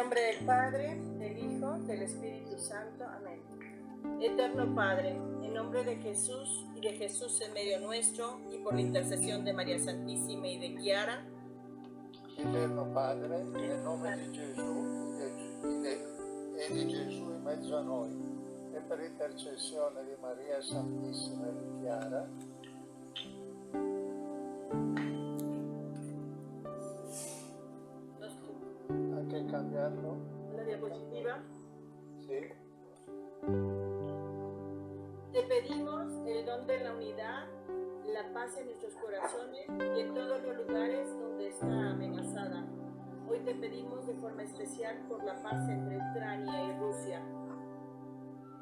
nombre del Padre, del Hijo, del Espíritu Santo. Amén. Eterno Padre, en nombre de Jesús y de Jesús en medio nuestro, y por la intercesión de María Santísima y de Chiara. Eterno Padre, nel nome di Gesù e di Gesù in mezzo a noi, e per intercessione di Maria Santissima e di Chiara, hay que cambiarlo. La diapositiva. Sí. Te pedimos el don de la unidad, la paz en nuestros corazones y en todos los lugares donde está amenazada. Hoy te pedimos de forma especial por la paz entre Ucrania y Rusia.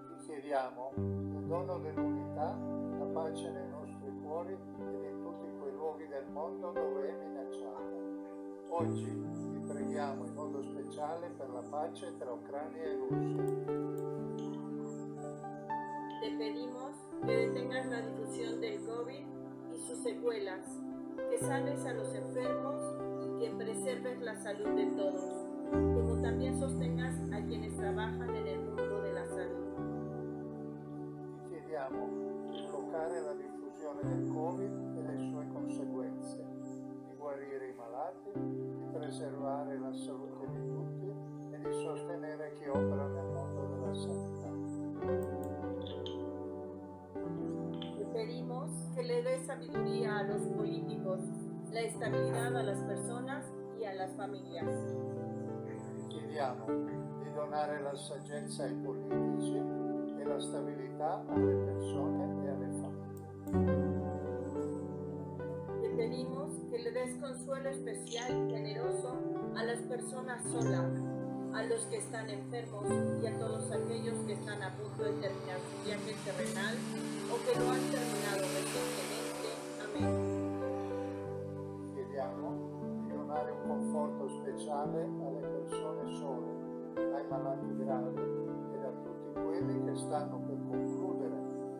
Ti chiediamo il dono dell'unità, la pace nei nostri cuori ed in tutti quei luoghi del mondo dove è minacciata. Oggi ti preghiamo in modo speciale per la pace tra Ucrania e Russia. Te pedimos que detengas la difusión del COVID y sus secuelas, que sanes a los enfermos y que preserves la salud de todos, como también sostengas a quienes trabajan en el mundo de la salud. Ti chiediamo di bloccare la diffusione del Covid e le sue conseguenze, di guarire i malati, di preservare la salute di tutti e di sostenere chi opera nel mondo della sanità. Te pedimos que le des sabiduría a los políticos, la estabilidad a las personas y a las familias. Ti chiediamo di donare la saggezza ai politici e la stabilità alle persone e alle famiglie. Te pedimos que le des consuelo especial y generoso a las personas solas, a los que están enfermos y a todos aquellos que están a punto de terminar su viaje terrenal o que lo han terminado recientemente. Amén. Chiediamo di donare un conforto speciale alle persone sole, ai malati gravi ed a tutti quelli che stanno per concludere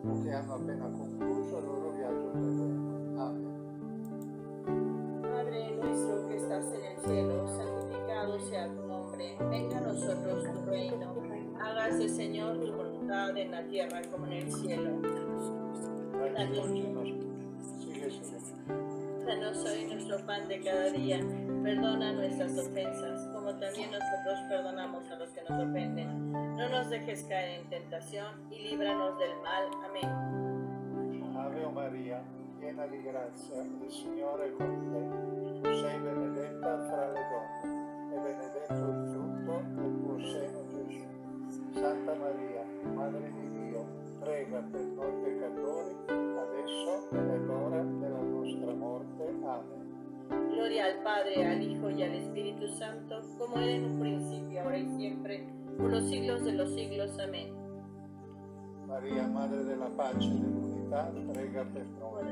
o che hanno appena concluso il loro viaggio terreno. Amen. Padre nuestro que estás en el cielo, santificado sea tu nombre. Venga a nosotros tu reino. Hágase, Señor, tu voluntad en la tierra como en el cielo. Dagli oggi il nostro. Sigue. Danos hoy nuestro pan de cada día. Perdona nuestras ofensas, como también nosotros perdonamos a los que nos ofenden. No nos dejes caer en tentación y líbranos del mal. Amén. Ave Maria, piena di grazia, il Signore è con te. Tu sei benedetta fra le donne, e benedetto il frutto del tuo seno, Gesù. Santa Maria, Madre di Dio, prega per noi peccatori, adesso e nell'ora della nostra morte. Amen. Gloria al Padre, al Hijo y al Espíritu Santo, como era en un principio, ahora y siempre, por los siglos de los siglos. Amén. Maria, Madre della pace e dell'unità, prega per noi.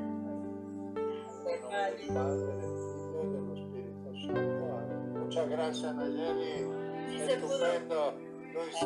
Nel nome del Padre, del Figlio e dello Spirito Santo. Amen. Muchas gracias, Nayeli. Sí se pudo. Estupendo. Luis.